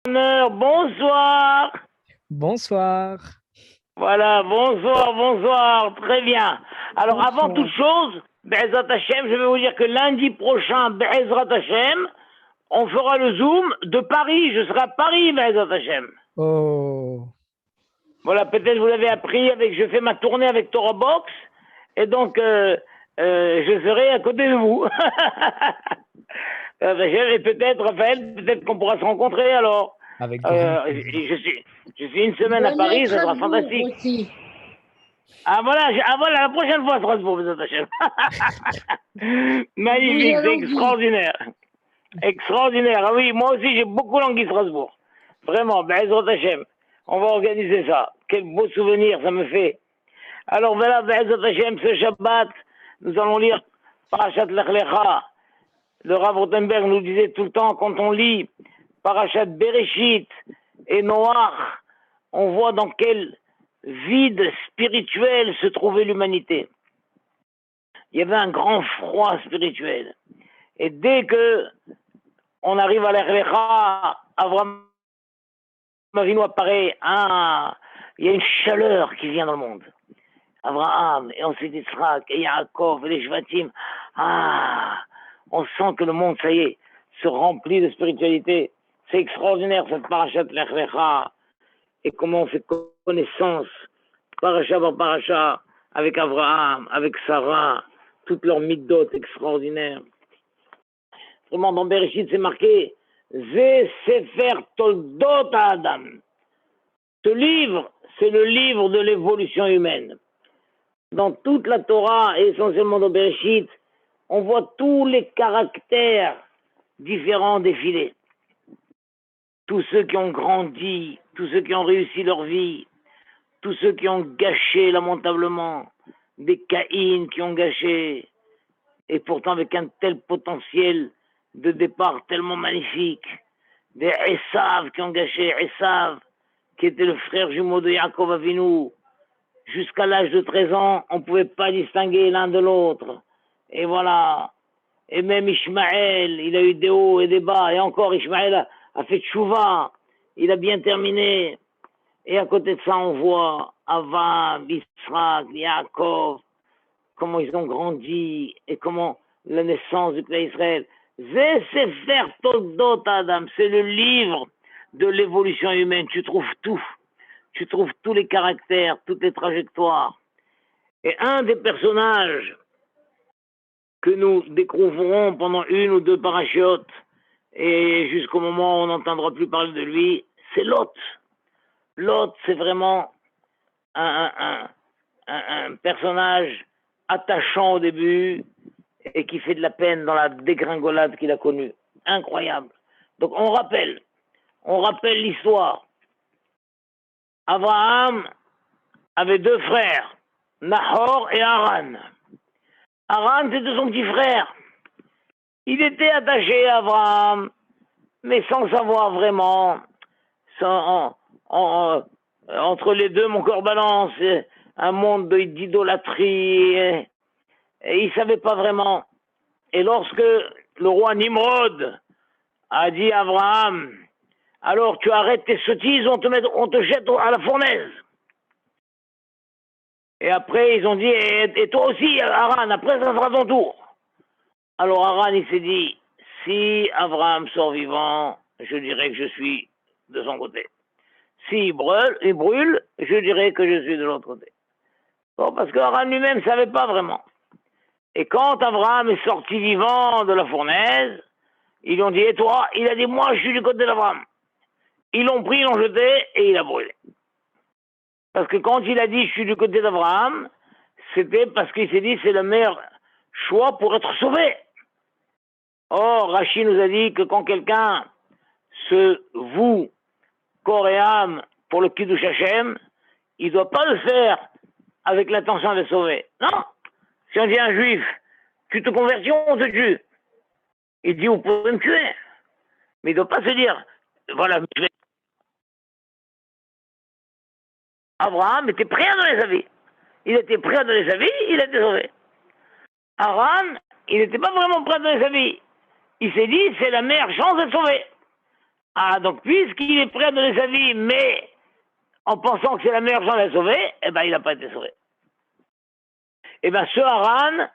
Bonsoir. Bonsoir. Voilà, bonsoir, bonsoir. Très bien. Alors, avant toute Bonsoir. chose, Be'ezrat Hashem, je vais vous dire que lundi prochain, Be'ezrat Hashem, on fera le Zoom de Paris. Je serai à Paris, Be'ezrat Hashem. Oh, Voilà, peut-être vous l'avez appris, je fais ma tournée avec Torah Box, et donc je serai à côté de vous. Et peut-être, Raphaël, peut-être qu'on pourra se rencontrer alors. avec grand Euh, plaisir. je suis une semaine à Venez à Paris, ça sera Strasbourg fantastique. aussi. Ah voilà, la prochaine fois à Strasbourg, vous êtes Vous Magnifique, c'est allons dire. extraordinaire. Extraordinaire. Ah oui, moi aussi j'ai beaucoup langué Strasbourg. Vraiment, Be'ezrat Hashem. On va organiser ça. Quel beau souvenir ça me fait. Alors voilà, Be'ezrat Hashem, ce Shabbat, nous allons lire Parashat Lech Lecha. Le Rav Rothenberg nous disait tout le temps, quand on lit Parashat Bereshit et Noach, on voit dans quel vide spirituel se trouvait l'humanité. Il y avait un grand froid spirituel. Et dès que on arrive à l'Echlecha, Avraham Avinu apparaît, il y a une chaleur qui vient dans le monde. Abraham, et ensuite Yitzhak, et Yaakov, et les Shvatim. On sent que le monde, ça y est, se remplit de spiritualité. C'est extraordinaire cette parachat Lech Lecha, et comment on fait connaissance, paracha par paracha, avec Abraham, avec Sarah, toutes leurs midotes extraordinaires. Vraiment, dans Bereshit, c'est marqué Ze Sefer Toldot Adam. Ce livre, c'est le livre de l'évolution humaine. Dans toute la Torah, et essentiellement dans Bereshit, on voit tous les caractères différents défiler. Tous ceux qui ont grandi, tous ceux qui ont réussi leur vie, tous ceux qui ont gâché lamentablement, des Caïns qui ont gâché, et pourtant avec un tel potentiel de départ tellement magnifique, des Esav qui ont gâché, Esav, qui était le frère jumeau de Yaakov Avinu. Jusqu'à l'âge de 13 ans, on ne pouvait pas distinguer l'un de l'autre. Et voilà. Et même Ishmaël, il a eu des hauts et des bas. Et encore, Ishmaël a fait tchouva. Il a bien terminé. Et à côté de ça, on voit Avam, Yitzhak, Yaakov, comment ils ont grandi et comment la naissance du peuple Israël. C'est Sefer Toldot Adam, c'est le livre de l'évolution humaine. Tu trouves tout. Tu trouves tous les caractères, toutes les trajectoires. Et un des personnages que nous découvrirons pendant une ou deux parachutes, et jusqu'au moment où on n'entendra plus parler de lui, c'est Lot. Lot, c'est vraiment un personnage attachant au début et qui fait de la peine dans la dégringolade qu'il a connue. Incroyable. Donc on rappelle l'histoire. Abraham avait deux frères, Nahor et Haran. Haran, c'était son petit frère. Il était attaché à Abraham, mais sans savoir vraiment. Entre les deux, mon corps balance, un monde d'idolâtrie. Et il ne savait pas vraiment. Et lorsque le roi Nimrod a dit à Abraham, alors tu arrêtes tes sottises, on te jette à la fournaise. Et après, ils ont dit, et toi aussi, Haran, après, ça sera ton tour. Alors Haran, il s'est dit, si Abraham sort vivant, je dirais que je suis de son côté. S'il brûle, je dirais que je suis de l'autre côté. Bon, parce que Haran lui-même ne savait pas vraiment. Et quand Abraham est sorti vivant de la fournaise, ils lui ont dit, et toi? Il a dit, moi, je suis du côté d'Abraham. Ils l'ont pris, ils l'ont jeté, et il a brûlé. Parce que quand il a dit, je suis du côté d'Abraham, c'était parce qu'il s'est dit, c'est le meilleur choix pour être sauvé. Or, Rachid nous a dit que quand quelqu'un se voue corps et âme pour le Kiddush Hashem, il ne doit pas le faire avec l'intention de sauver. Non. Si on dit à un juif, tu te convertis, on te tue. Il dit, vous pouvez me tuer. Mais il ne doit pas se dire, voilà, Abraham était prêt à donner sa vie. Il était prêt à donner sa vie, il a été sauvé. Haran, il n'était pas vraiment prêt à donner sa vie. Il s'est dit, c'est la meilleure chance d'être sauvé. Ah, donc puisqu'il est prêt à donner sa vie, mais en pensant que c'est la meilleure chance de la sauver, eh ben il n'a pas été sauvé. Eh bien, ce Haran,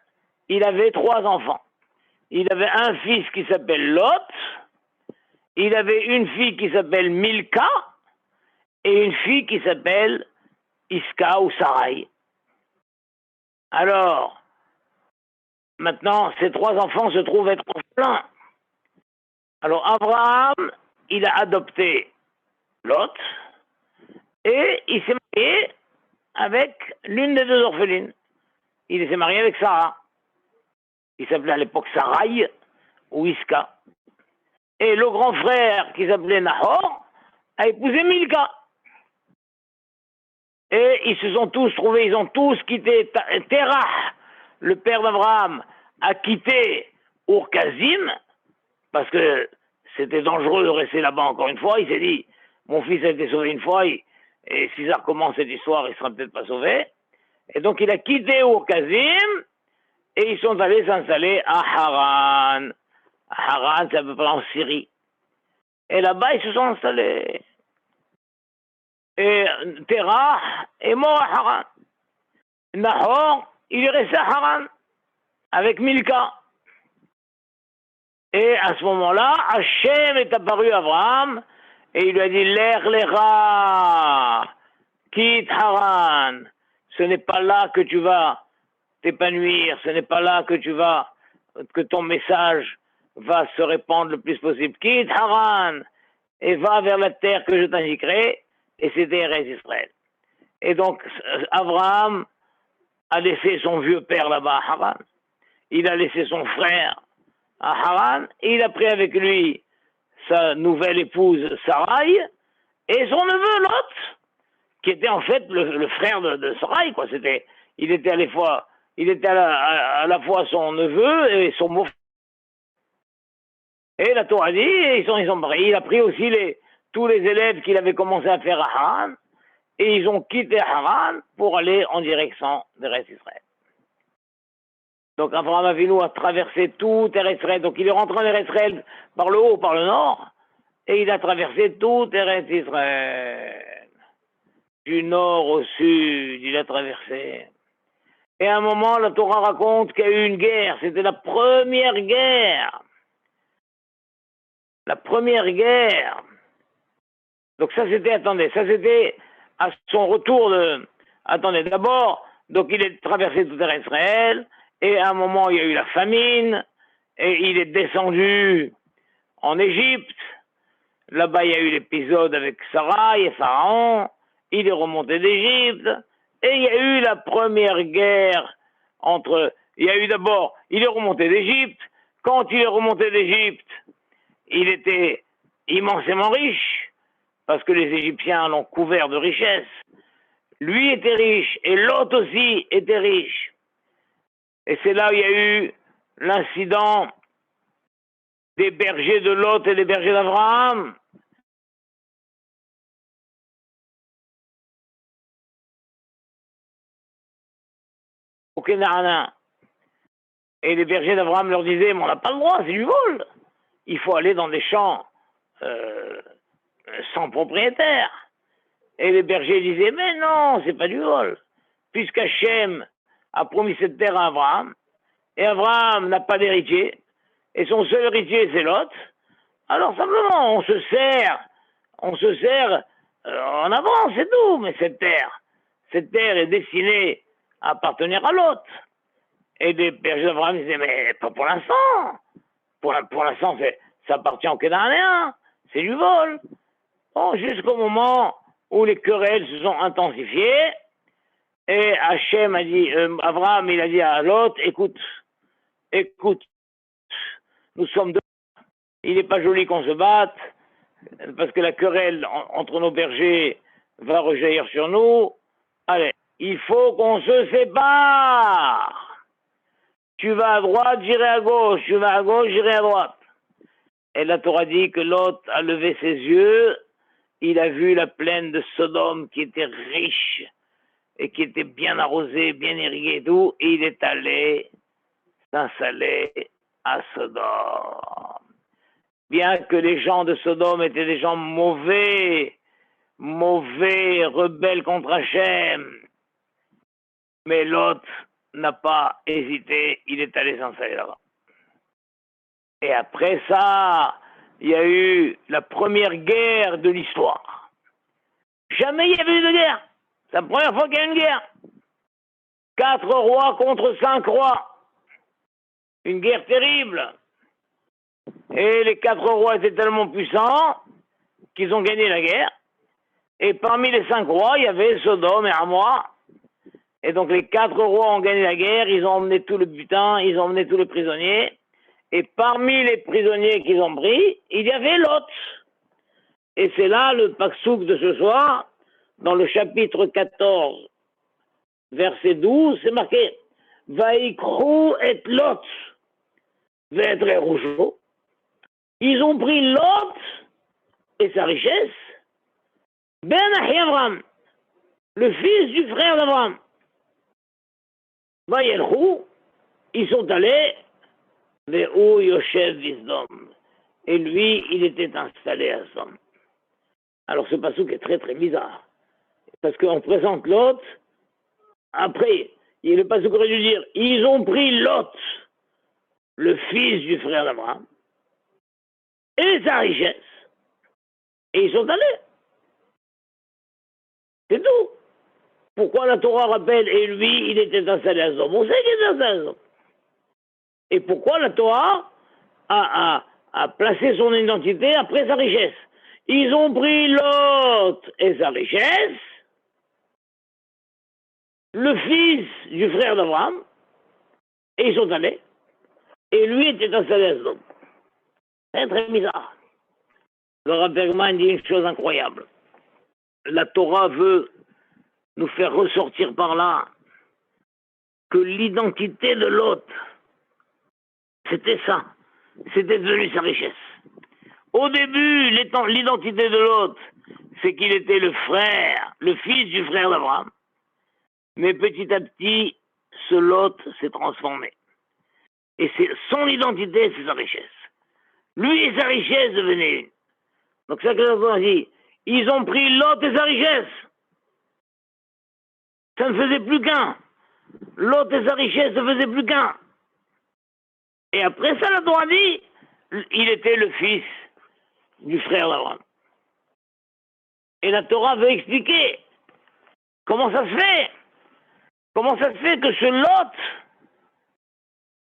il avait 3 enfants. Il avait un fils qui s'appelle Lot, il avait une fille qui s'appelle Milka, et une fille qui s'appelle Iska ou Sarai. Alors, maintenant, ces 3 enfants se trouvent être orphelins. Alors, Abraham, il a adopté Lot, et il s'est marié avec l'une des 2 orphelines. Il s'est marié avec Sarah. Il s'appelait à l'époque Sarai ou Iska. Et le grand frère, qui s'appelait Nahor, a épousé Milka. Et ils se sont tous trouvés, ils ont tous quitté Terah, le père d'Abraham, a quitté Ur-Kazim, parce que c'était dangereux de rester là-bas encore une fois. Il s'est dit, mon fils a été sauvé une fois, et si ça recommence cette histoire, il ne sera peut-être pas sauvé. Et donc il a quitté Ur-Kazim, et ils sont allés s'installer à Haran. Haran, c'est à peu près en Syrie. Et là-bas, ils se sont installés. Et Terah est mort à Haran. Nahor, il est resté à Haran avec Milka. Et à ce moment-là, Hachem est apparu à Abraham et il lui a dit Lech lecha, quitte Haran. Ce n'est pas là que tu vas t'épanouir, ce n'est pas là que ton message va se répandre le plus possible. Quitte Haran et va vers la terre que je t'indiquerai, et c'était Eretz Israël. Et donc, Abraham a laissé son vieux père là-bas à Haran. Il a laissé son frère à Haran et il a pris avec lui sa nouvelle épouse Sarai et son neveu Lot, qui était en fait le frère de Sarai, quoi. Il était à la fois son neveu et son beau-frère. Et la Torah dit, il a pris aussi tous les élèves qu'il avait commencé à faire à Haran, et ils ont quitté Haran pour aller en direction d'Eretz Israël. Donc Abraham Avinu a traversé tout Eretz Israël. Donc il est rentré en Eretz Israël par le haut ou par le nord, et il a traversé tout Eretz Israël. Du nord au sud, il a traversé. Et à un moment, la Torah raconte qu'il y a eu une guerre. C'était la première guerre. La première guerre. Donc ça c'était à son retour d'abord, donc il est traversé tout Israël, et à un moment il y a eu la famine, et il est descendu en Égypte. Là-bas il y a eu l'épisode avec Sarah et Pharaon, il est remonté d'Égypte, et il y a eu la première guerre il est remonté d'Égypte. Quand il est remonté d'Égypte, il était immensément riche, parce que les Égyptiens l'ont couvert de richesses. Lui était riche, et l'autre aussi était riche. Et c'est là où il y a eu l'incident des bergers de Lot et des bergers d'Abraham. Au Canaan. Et les bergers d'Abraham leur disaient, mais on n'a pas le droit, c'est du vol. Il faut aller dans des champs sans propriétaire. Et les bergers disaient, mais non, c'est pas du vol. Puisqu'Hachem a promis cette terre à Abraham, et Abraham n'a pas d'héritier, et son seul héritier c'est Lot, alors simplement on se sert en avant, c'est tout. Mais cette terre est destinée à appartenir à Lot. Et les bergers d'Abraham disaient, mais pas pour l'instant. Pour l'instant, ça appartient aux Cananéens, c'est du vol. Bon, jusqu'au moment où les querelles se sont intensifiées, et Hachem a dit, Abraham, il a dit à Lot, écoute, nous sommes deux. Il n'est pas joli qu'on se batte, parce que la querelle entre nos bergers va rejaillir sur nous. Allez, il faut qu'on se sépare. Tu vas à droite, j'irai à gauche. Tu vas à gauche, j'irai à droite. Et la Torah dit que Lot a levé ses yeux. Il a vu la plaine de Sodome qui était riche et qui était bien arrosée, bien irriguée et tout. Et il est allé s'installer à Sodome. bien que les gens de Sodome étaient des gens mauvais, rebelles contre Hachem. Mais Lot n'a pas hésité, il est allé s'installer là-bas. Et après ça, il y a eu la première guerre de l'histoire. Jamais il y avait eu de guerre. C'est la première fois qu'il y a eu une guerre. 4 rois contre 5 rois. Une guerre terrible. Et les 4 rois étaient tellement puissants qu'ils ont gagné la guerre. Et parmi les 5 rois, il y avait Sodome et Amora. Et donc les 4 rois ont gagné la guerre, ils ont emmené tout le butin, ils ont emmené tous les prisonniers. Et parmi les prisonniers qu'ils ont pris, il y avait Lot. Et c'est là le Paksouk de ce soir, dans le chapitre 14, verset 12, c'est marqué Vaikrou et Lot, Ve'etre Rougeau. Ils ont pris Lot et sa richesse, Ben Ahiavram, le fils du frère d'Abraham. Vaïelchou, ils sont allés Ve'ou Yoshev Visdom. Et lui, il était installé à Sodome. Alors ce passouk est très très bizarre. Parce qu'on présente Lot, après, il y a le passouk qui aurait dû dire ils ont pris Lot, le fils du frère d'Abraham, et sa richesse. Et ils sont allés. C'est tout. Pourquoi la Torah rappelle et lui, il était installé à Sodome? On sait qu'il était installé à Sodome. Et pourquoi la Torah a placé son identité après sa richesse? Ils ont pris Lot et sa richesse, le fils du frère d'Abraham, et ils sont allés. Et lui était installé à Sodome. C'est très bizarre. Le Rav Bergman dit une chose incroyable. La Torah veut nous faire ressortir par là que l'identité de l'autre, c'était ça. C'était devenu sa richesse. Au début, l'identité de l'autre, c'est qu'il était le frère, le fils du frère d'Abraham. Mais petit à petit, ce Lot s'est transformé. Et c'est son identité, c'est sa richesse. Lui et sa richesse devenaient une. Donc c'est ça que l'on dit. Ils ont pris Lot et sa richesse. Ça ne faisait plus qu'un. Lot et sa richesse ne faisaient plus qu'un. Et après ça, la Torah dit, il était le fils du frère d'Abraham. Et la Torah veut expliquer comment ça se fait. Comment ça se fait que ce Lot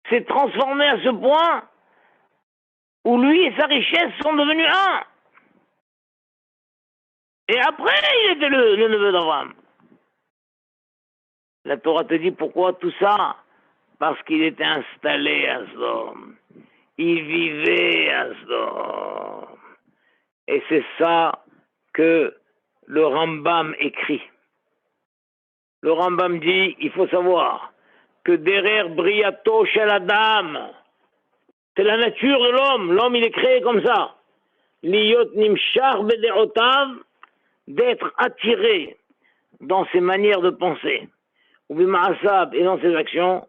s'est transformé à ce point où lui et sa richesse sont devenus un. Et après, il était le neveu d'Abraham. La Torah te dit pourquoi tout ça? Parce qu'il était installé à Sodome. Il vivait à Sodome. Et c'est ça que le Rambam écrit. Le Rambam dit, il faut savoir que derrière Briato shel Adam, c'est la nature de l'homme. L'homme, il est créé comme ça. Liyot nimshar bedeotav, d'être attiré dans ses manières de penser. Ou bima'asab, et dans ses actions,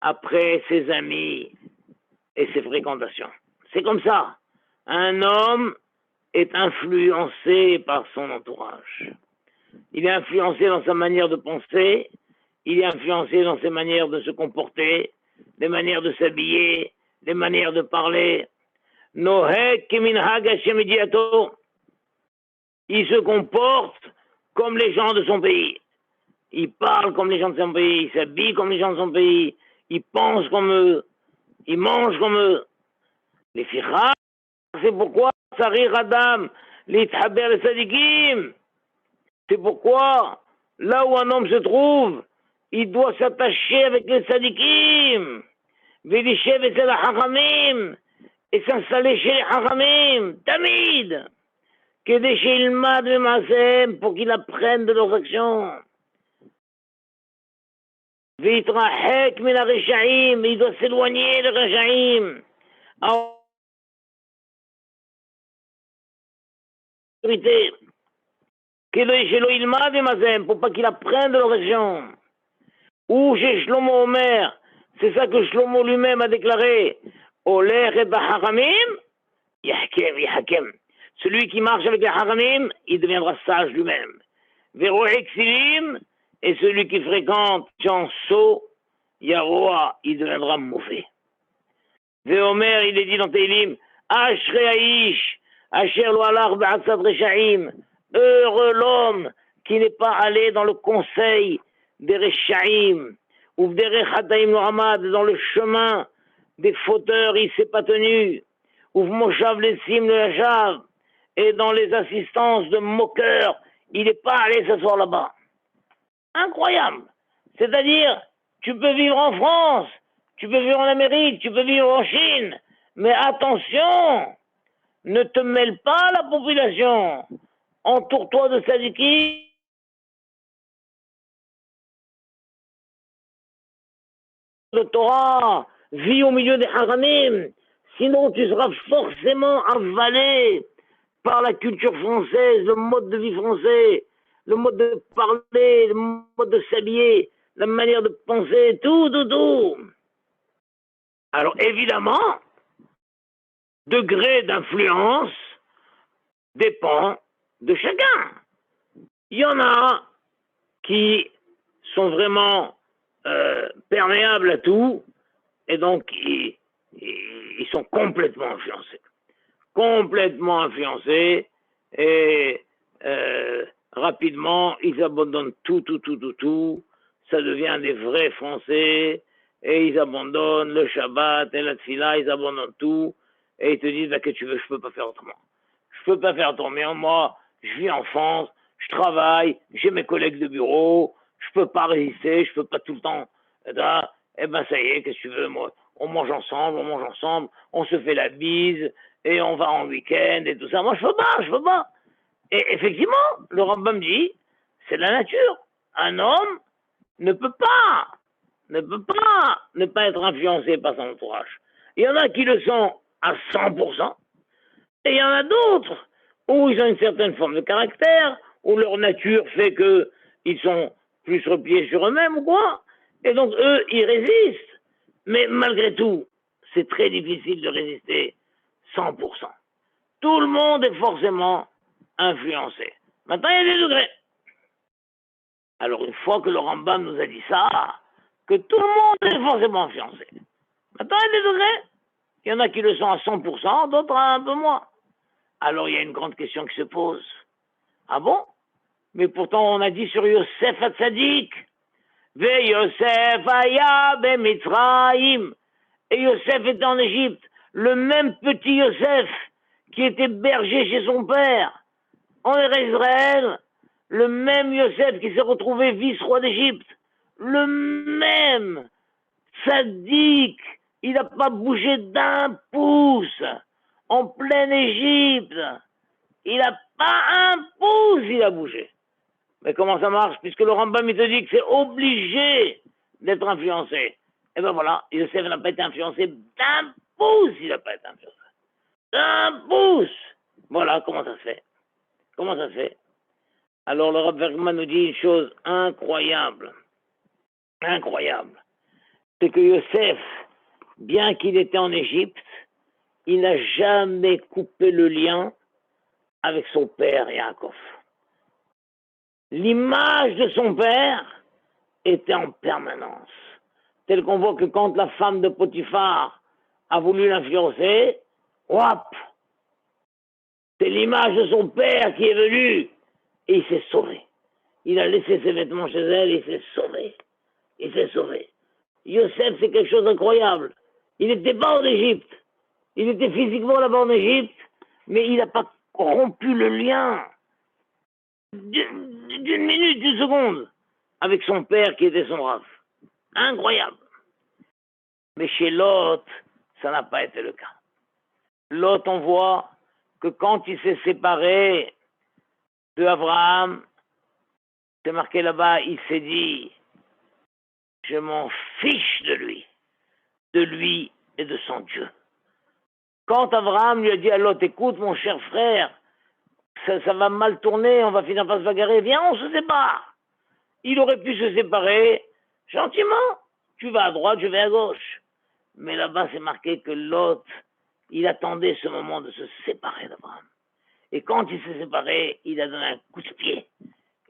après ses amis et ses fréquentations. C'est comme ça. Un homme est influencé par son entourage. Il est influencé dans sa manière de penser, il est influencé dans ses manières de se comporter, les manières de s'habiller, les manières de parler. Nohek keminhag Hashem idiato. Il se comporte comme les gens de son pays. Il parle comme les gens de son pays, il s'habille comme les gens de son pays, il pense comme eux, il mange comme eux. Les fichas, c'est pourquoi Sarir Adam, les Thaber les Sadikim. C'est pourquoi, là où un homme se trouve, il doit s'attacher avec les Sadikim, Vélishev et la Haramim, et s'installer chez les Haramim, Tamid, que des Shilmad et Masem, pour qu'il apprenne de leurs actions. Vitrahek min Reshaim, il doit s'éloigner de Reshaim. Pour pas qu'il apprenne de leurs actions. Ou chez Shlomo Omer, C'est ça que Shlomo lui-même a déclaré. Olech et Haramim, Yahkem, Yahkem. Celui qui marche avec les Haramim, il deviendra sage lui-même. Vero Exilim, et celui qui fréquente Chanso, Yaroa, il deviendra mauvais. Veomer, il est dit dans Teilim, Ashre Aish, Asher Loalar Ba'atzad Reshaim, heureux l'homme qui n'est pas allé dans le conseil des Reshaim, ou des Rechataim Nohamad, dans le chemin des fauteurs, il ne s'est pas tenu, ou Moshav Lessim le Yajav, et dans les assistances de moqueurs, il n'est pas allé s'asseoir là-bas. Incroyable. C'est-à-dire, tu peux vivre en France, tu peux vivre en Amérique, tu peux vivre en Chine, mais attention, ne te mêle pas à la population. Entoure-toi de sadikim, de Torah, vis au milieu des haramim, sinon tu seras forcément avalé par la culture française, le mode de vie français, le mode de parler, le mode de s'habiller, la manière de penser, tout. Alors évidemment, degré d'influence dépend de chacun. Il y en a qui sont vraiment perméables à tout, et donc ils sont complètement influencés. Complètement influencés, et rapidement, ils abandonnent tout. Ça devient des vrais Français, et ils abandonnent le Shabbat et la Tfila, ils abandonnent tout, et ils te disent, bah, que tu veux, je peux pas faire autrement. Je peux pas faire autrement. Moi, je vis en France, je travaille, j'ai mes collègues de bureau, je peux pas résister, je peux pas tout le temps. Eh ben, ça y est, qu'est-ce que tu veux, moi, on mange ensemble, on se fait la bise, et on va en week-end, et tout ça. Moi, je peux pas. Et effectivement, le Rambam dit, c'est la nature. Un homme ne peut pas ne pas être influencé par son entourage. Il y en a qui le sont à 100%, et il y en a d'autres où ils ont une certaine forme de caractère, où leur nature fait qu'ils sont plus repliés sur eux-mêmes ou quoi, et donc eux, ils résistent. Mais malgré tout, c'est très difficile de résister 100%. Tout le monde est forcément influencé. Maintenant, il y a des degrés. Alors, une fois que le Rambam nous a dit ça, que tout le monde est forcément influencé. Maintenant, il y a des degrés. Il y en a qui le sont à 100%, d'autres à un peu moins. Alors, il y a une grande question qui se pose. Ah bon? Mais pourtant, on a dit sur Yosef Hatzadik, Ve Yosef Aya be Mitzrayim. Et Yosef était en Égypte. Le même petit Yosef qui était berger chez son père en Israël, le même Yosef qui s'est retrouvé vice-roi d'Égypte, le même sadique, il n'a pas bougé d'un pouce en pleine Égypte. Il n'a pas un pouce, il a bougé. Mais comment ça marche? Puisque le Rambam il te dit que c'est obligé d'être influencé. Et ben voilà, Yosef n'a pas été influencé d'un pouce, il n'a pas été influencé. D'un pouce. Voilà comment ça se fait. Comment ça se fait? Alors le Rav Bergman nous dit une chose incroyable. C'est que Yosef, bien qu'il était en Égypte, il n'a jamais coupé le lien avec son père Yaakov. L'image de son père était en permanence. Tel qu'on voit que quand la femme de Potiphar a voulu l'influencer, hop, c'est l'image de son père qui est venue et il s'est sauvé. Il a laissé ses vêtements chez elle et il s'est sauvé. Yosef, c'est quelque chose d'incroyable. Il n'était pas en Égypte. Il était physiquement là-bas en Égypte, mais il n'a pas rompu le lien d'une minute, d'une seconde avec son père qui était son Rav. Incroyable. Mais chez Lot, ça n'a pas été le cas. Lot, on voit que quand il s'est séparé de Abraham, c'est marqué là-bas, il s'est dit, je m'en fiche de lui et de son Dieu. Quand Abraham lui a dit à Lot, écoute mon cher frère, ça va mal tourner, on va finir par se bagarrer, viens, on se sépare. Il aurait pu se séparer gentiment. tu vas à droite, je vais à gauche. Mais là-bas, c'est marqué que Lot, il attendait ce moment de se séparer d'Abraham. Et quand il s'est séparé, il a donné un coup de pied.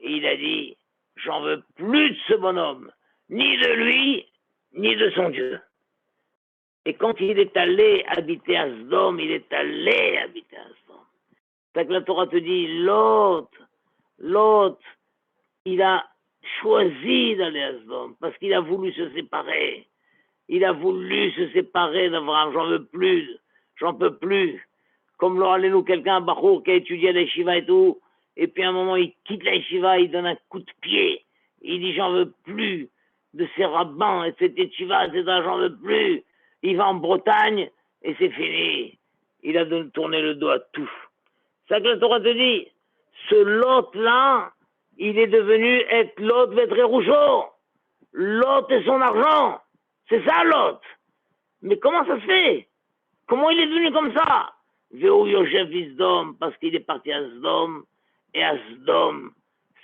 Et il a dit, j'en veux plus de ce bonhomme, ni de lui, ni de son Dieu. Et quand il est allé habiter à Sodome, il est allé habiter à Sodome. C'est que la Torah te dit, Lot, il a choisi d'aller à Sodome parce qu'il a voulu se séparer. Il a voulu se séparer d'Abraham. J'en peux plus. Comme l'aura nous quelqu'un, un Bachour, qui a étudié à l'Eshiva et tout, et puis à un moment, il quitte l'Eshiva, il donne un coup de pied. Il dit, j'en veux plus de ces rabbins, et de cette Eshiva, etc., j'en veux plus. Il va en Bretagne, et c'est fini. Il a tourné le dos à tout. C'est ça que la Torah te dit. Ce Lot-là, il est devenu être Lot Vetre Rougeau. Lot et son argent. C'est ça, Lot. Mais comment ça se fait? Comment il est devenu comme ça? Véou Yosef Sdom, parce qu'il est parti à Sdom, et à Sdom,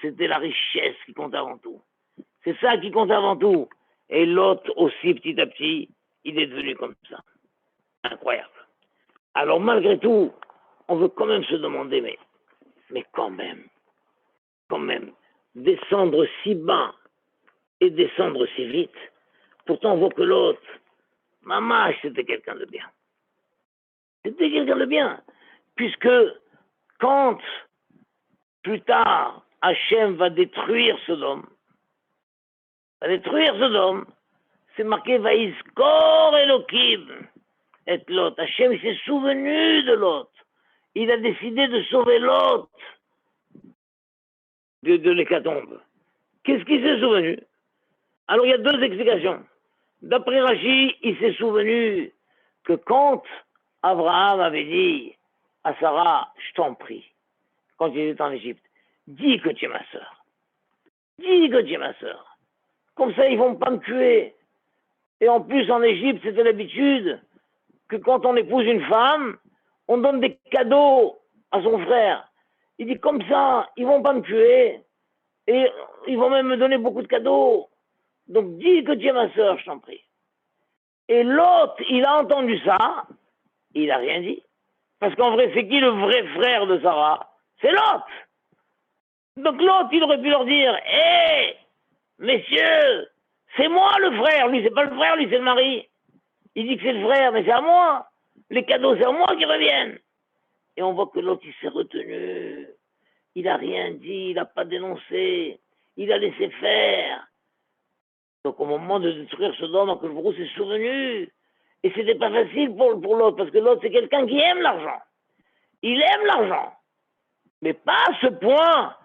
c'était la richesse qui compte avant tout. C'est ça qui compte avant tout. Et Lot aussi, petit à petit, il est devenu comme ça. Incroyable. Alors malgré tout, on veut quand même se demander, mais quand même, descendre si bas et descendre si vite. Pourtant, on voit que l'autre, Mamash, c'était quelqu'un de bien. C'était quelqu'un de bien. Puisque quand, plus tard, Hachem va détruire Sodome, c'est marqué Vaïskor Elohim et Lot. Hachem s'est souvenu de Lot. Il a décidé de sauver Lot de l'hécatombe. Qu'est-ce qu'il s'est souvenu? Alors il y a deux explications. D'après Rachi, il s'est souvenu que quand Abraham avait dit à Sarah, je t'en prie, quand il était en Égypte, dis que tu es ma sœur. Dis que tu es ma sœur. Comme ça, ils ne vont pas me tuer. Et en plus, en Égypte, c'était l'habitude que quand on épouse une femme, on donne des cadeaux à son frère. Il dit, comme ça, ils ne vont pas me tuer. Et ils vont même me donner beaucoup de cadeaux. Donc dis que tu es ma sœur, je t'en prie. Et l'autre, il a entendu ça, il n'a rien dit. Parce qu'en vrai, c'est qui le vrai frère de Sarah? C'est l'autre. Donc l'autre, il aurait pu leur dire, hé, messieurs, c'est moi le frère. Lui, c'est pas le frère, lui, c'est le mari. Il dit que c'est le frère, mais c'est à moi. Les cadeaux, c'est à moi qui reviennent. Et on voit que l'autre, il s'est retenu. Il n'a rien dit, il n'a pas dénoncé. Il a laissé faire. Donc au moment de détruire Sodome, Akadosh s'est souvenu. Et c'était pas facile pour l'autre, parce que l'autre, c'est quelqu'un qui aime l'argent. Il aime l'argent. Mais pas à ce point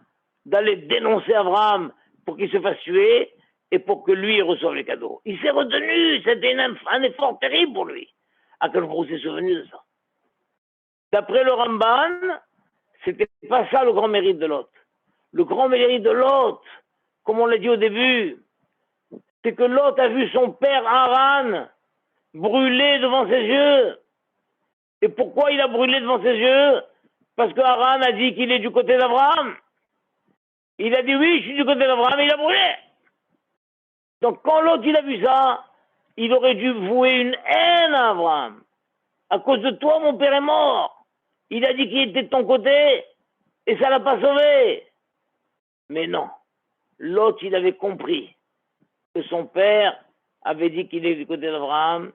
d'aller dénoncer Abraham pour qu'il se fasse tuer et pour que lui reçoive les cadeaux. Il s'est retenu, c'était un effort terrible pour lui. Akadosh s'est souvenu de ça. D'après le Ramban, c'était pas ça le grand mérite de l'autre. Le grand mérite de l'autre, comme on l'a dit au début, c'est que Lot a vu son père Haran brûler devant ses yeux. Et pourquoi il a brûlé devant ses yeux? Parce que Haran a dit qu'il est du côté d'Abraham. Il a dit oui, je suis du côté d'Abraham, et il a brûlé. Donc quand Lot il a vu ça, il aurait dû vouer une haine à Abraham. À cause de toi, mon père est mort. Il a dit qu'il était de ton côté, et ça l'a pas sauvé. Mais non, Lot il avait compris que son père avait dit qu'il est du côté d'Abraham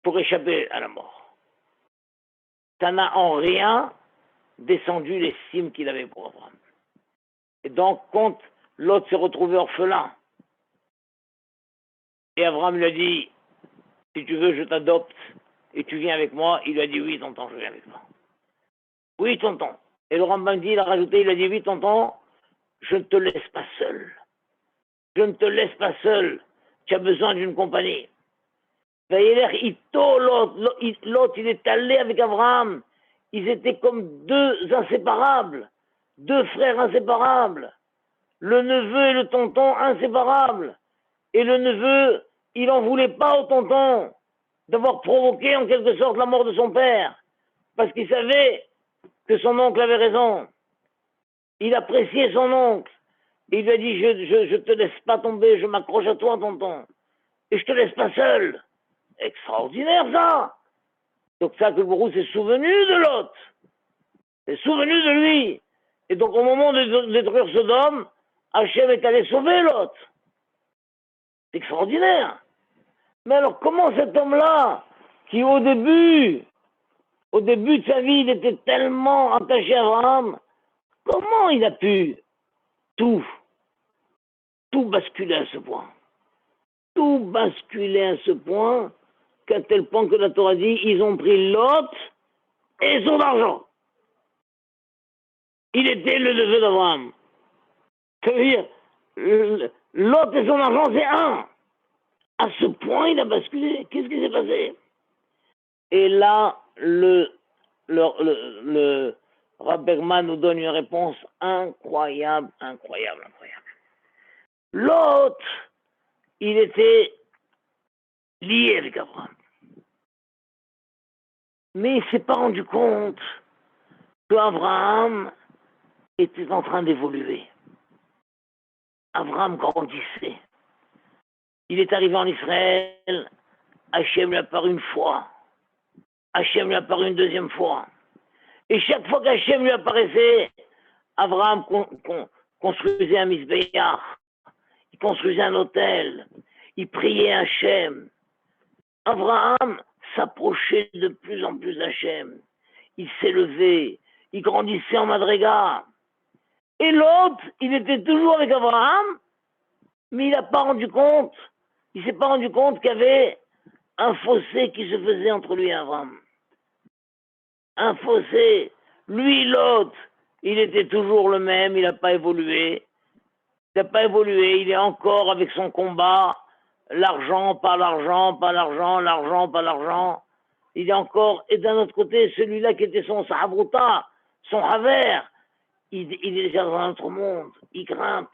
pour échapper à la mort. Ça n'a en rien descendu l'estime qu'il avait pour Abraham. Et donc, quand l'autre s'est retrouvé orphelin, et Abraham lui a dit, si tu veux, je t'adopte, et tu viens avec moi, il lui a dit, oui, tonton, je viens avec toi. Oui, tonton. Et le Rambam dit, il a rajouté, il a dit, oui, tonton, je ne te laisse pas seul. Je ne te laisse pas seul. Tu as besoin d'une compagnie. L'autre, il est allé avec Abraham. Ils étaient comme deux inséparables, deux frères inséparables. Le neveu et le tonton inséparables. Et le neveu, il n'en voulait pas au tonton d'avoir provoqué en quelque sorte la mort de son père. Parce qu'il savait que son oncle avait raison. Il appréciait son oncle. Il lui a dit, je te laisse pas tomber, je m'accroche à toi, tonton. et je te laisse pas seul. Extraordinaire ça. Donc ça que le gourou s'est souvenu de Lot. S'est souvenu de lui. Et donc au moment de détruire Sodome, Hachem est allé sauver Lot. C'est extraordinaire. Mais alors comment cet homme-là, qui au début de sa vie, il était tellement attaché à Abraham, comment il a pu tout basculer à ce point? Tout basculer à ce point, qu'à tel point que la Torah dit, ils ont pris Lot et son argent. Il était le neveu d'Abraham. Ça veut dire, Lot et son argent, c'est un. À ce point, il a basculé. Qu'est-ce qui s'est passé? Et là, le Rav Bergman nous donne une réponse incroyable. Lot, il était lié avec Abraham. Mais il ne s'est pas rendu compte qu'Abraham était en train d'évoluer. Abraham grandissait. Il est arrivé en Israël, Hachem lui a apparu une fois, Hachem lui a apparu une deuxième fois. Et chaque fois qu'Hachem lui apparaissait, Abraham construisait un misbéach, il construisait un hôtel, il priait Hachem. Abraham s'approchait de plus en plus d'Hachem. Il s'élevait, il grandissait en madriga. Et l'autre, il était toujours avec Abraham, mais il n'a pas rendu compte, il s'est pas rendu compte qu'il y avait un fossé qui se faisait entre lui et Abraham. Un fossé. Lui, l'autre, il était toujours le même, il n'a pas évolué. Il n'a pas évolué, il est encore avec son combat, l'argent, pas l'argent, pas l'argent, l'argent, pas l'argent. Il est encore, et d'un autre côté, celui-là qui était son sahabruta, son haver, il est déjà dans un autre monde. Il grimpe.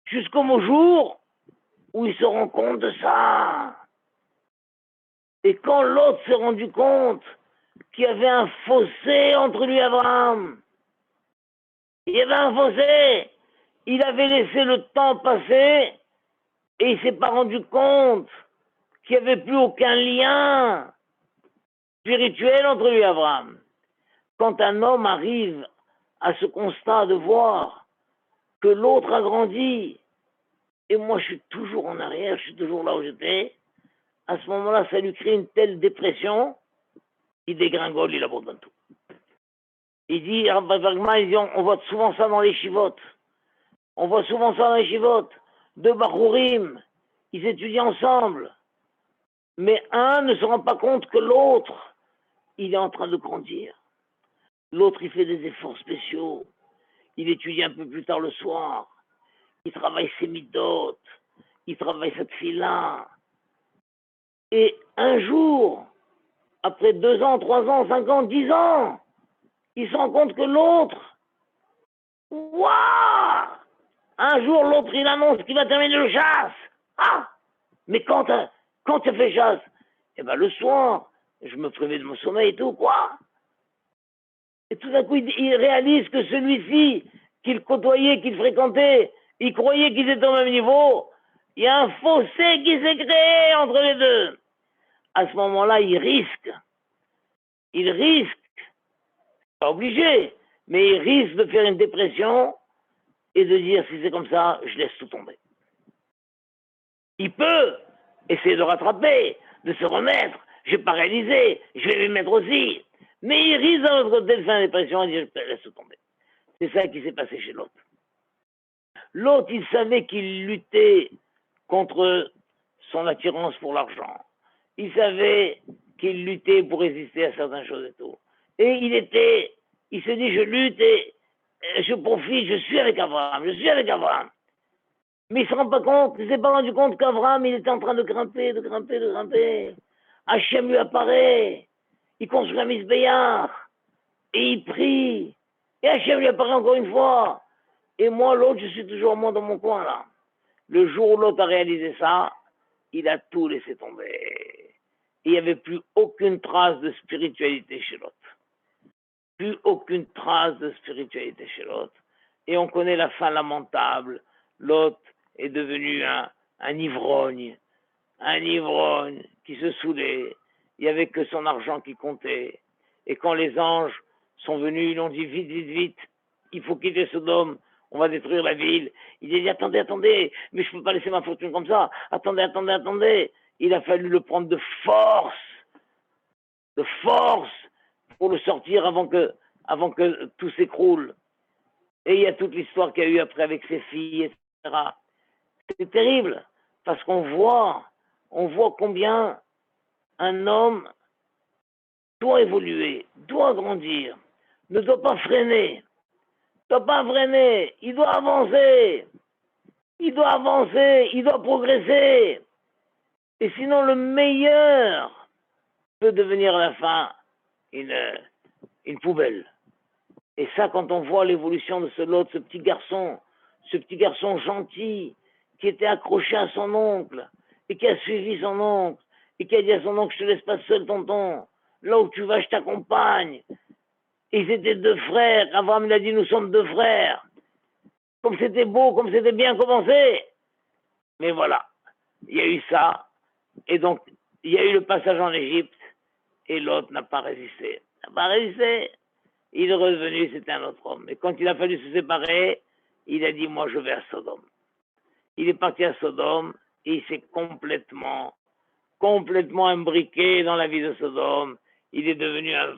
Jusqu'au jour où il se rend compte de ça. Et quand l'autre s'est rendu compte qu'il y avait un fossé entre lui et Abraham, il y avait un fossé, il avait laissé le temps passer et il ne s'est pas rendu compte qu'il n'y avait plus aucun lien spirituel entre lui et Abraham. Quand un homme arrive à ce constat de voir que l'autre a grandi et moi je suis toujours en arrière, je suis toujours là où j'étais, à ce moment-là, ça lui crée une telle dépression, il dégringole, il abandonne tout. Il dit, on voit souvent ça dans les chivotes. On voit souvent ça dans les chivotes. Deux barourim, ils étudient ensemble. Mais un ne se rend pas compte que l'autre, il est en train de grandir. L'autre, il fait des efforts spéciaux. Il étudie un peu plus tard le soir. Il travaille ses midotes. Il travaille cette fille-là. Et un jour, après 2 ans, 3 ans, 5 ans, 10 ans, il se rend compte que l'autre, waouh! Un jour, l'autre, il annonce qu'il va terminer le chasse. Ah! Mais quand tu fais chasse? Eh ben, le soir, je me prémets de mon sommeil et tout, quoi. Et tout d'un coup, il réalise que celui-ci, qu'il côtoyait, qu'il fréquentait, il croyait qu'ils étaient au même niveau. Il y a un fossé qui s'est créé entre les deux. À ce moment-là, il risque, pas obligé, mais il risque de faire une dépression et de dire, si c'est comme ça, je laisse tout tomber. Il peut essayer de rattraper, de se remettre, je n'ai pas réalisé, je vais lui mettre aussi, mais il risque d'un autre côté de faire une dépression et de dire, je laisse tout tomber. C'est ça qui s'est passé chez l'autre. L'autre, il savait qu'il luttait contre son attirance pour l'argent. Il savait qu'il luttait pour résister à certaines choses et tout. Et il se dit, je lutte et je profite, je suis avec Abraham. Mais il ne se rend pas compte, il ne s'est pas rendu compte qu'Abraham, il était en train de grimper. Hachem lui apparaît, il construit un misbéach, et il prie. Et Hachem lui apparaît encore une fois. Et moi, l'autre, je suis toujours moi dans mon coin, là. Le jour où l'autre a réalisé ça, il a tout laissé tomber. Et il n'y avait plus aucune trace de spiritualité chez l'autre. Plus aucune trace de spiritualité chez l'autre. Et on connaît la fin lamentable. L'autre est devenu un ivrogne qui se saoulait. Il n'y avait que son argent qui comptait. Et quand les anges sont venus, ils ont dit vite, vite, vite, il faut quitter Sodome, on va détruire la ville. Il a dit attendez, attendez, mais je ne peux pas laisser ma fortune comme ça. Attendez, attendez, attendez. Il a fallu le prendre de force pour le sortir avant que tout s'écroule. Et il y a toute l'histoire qu'il y a eu après avec ses filles, etc. C'est terrible, parce qu'on voit combien un homme doit évoluer, doit grandir, ne doit pas freiner, il doit avancer, il doit progresser. Et sinon, le meilleur peut devenir à la fin une poubelle. Et ça, quand on voit l'évolution de ce petit garçon gentil, qui était accroché à son oncle, et qui a suivi son oncle, et qui a dit à son oncle, je te laisse pas seul, tonton, là où tu vas, je t'accompagne. Et ils étaient deux frères, Abraham il a dit, nous sommes deux frères. Comme c'était beau, comme c'était bien commencé. Mais voilà, il y a eu ça, et donc, il y a eu le passage en Égypte, et l'autre n'a pas résisté. Il est revenu, c'était un autre homme. Et quand il a fallu se séparer, il a dit, moi je vais à Sodome. Il est parti à Sodome et il s'est complètement imbriqué dans la vie de Sodome. Il est devenu un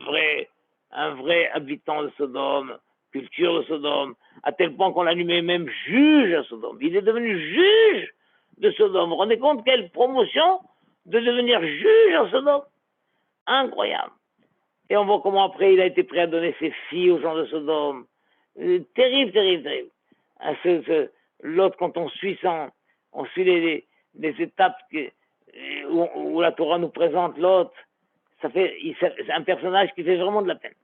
vrai habitant de Sodome, culture de Sodome, à tel point qu'on l'a nommé même juge à Sodome. Il est devenu juge de Sodome. Vous vous rendez compte quelle promotion de devenir juge à Sodome? Incroyable. Et on voit comment après il a été prêt à donner ses filles aux gens de Sodome. Terrible, terrible, terrible. L'autre, quand on suit les étapes où la Torah nous présente l'autre, c'est un personnage qui fait vraiment de la peine.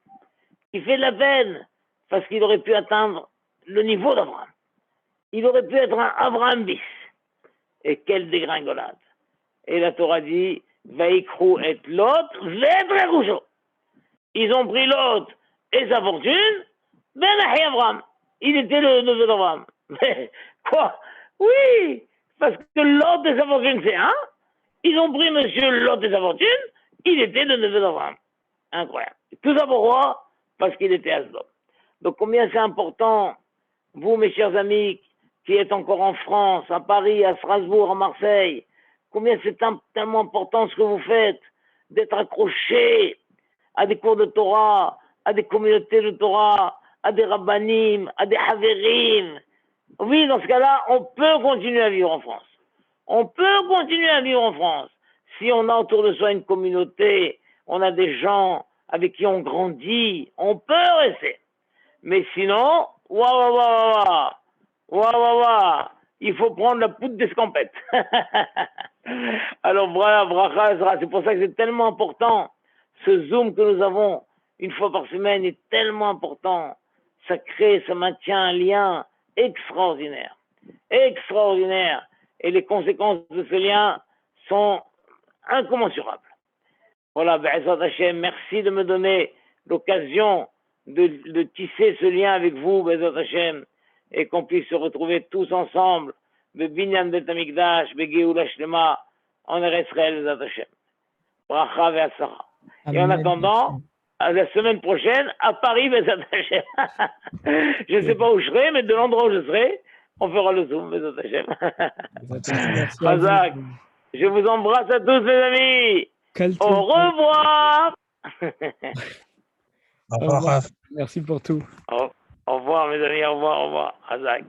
Il fait de la peine parce qu'il aurait pu atteindre le niveau d'Abraham. Il aurait pu être un Abraham bis. Et quelle dégringolade. Et la Torah dit, Vaikrou et l'autre, Vebre Rougeau. Ils ont pris l'autre et sa fortune, Ben Abraham. Il était le neveu d'Abraham. Mais quoi? Oui, parce que l'autre et sa fortune, c'est un. Ils ont pris monsieur l'autre et sa fortune, il était le neveu d'Abraham. Incroyable. Tout ça pourquoi? Parce qu'il était Asdom. Donc combien c'est important, vous mes chers amis, qui êtes encore en France, à Paris, à Strasbourg, à Marseille, combien c'est tellement important ce que vous faites, d'être accrochés à des cours de Torah, à des communautés de Torah, à des rabbanim, à des haverim. Oui, dans ce cas-là, on peut continuer à vivre en France. On peut continuer à vivre en France. Si on a autour de soi une communauté, on a des gens avec qui on grandit, on peut rester. Mais sinon, il faut prendre la poudre d'escampette. Alors voilà, bracha, c'est pour ça que c'est tellement important. Ce Zoom que nous avons une fois par semaine est tellement important. Ça maintient un lien extraordinaire. Extraordinaire. Et les conséquences de ce lien sont incommensurables. Voilà, Be'ezrat Hashem, merci de me donner l'occasion de tisser ce lien avec vous, Be'ezrat Hashem, et qu'on puisse se retrouver tous ensemble, Binyan Bet Hamikdash, Geoula Shlema, en Israël, Be'ezrat Hashem. Bracha ve'atzlacha. Et en attendant, à la semaine prochaine, à Paris, Be'ezrat Hashem. Je ne sais pas où je serai, mais de l'endroit où je serai, on fera le Zoom, Be'ezrat Hashem. Chazak, je vous embrasse à tous, mes amis. Au revoir. Au revoir. Merci pour tout. Au revoir, mes amis. Au revoir. Chazak.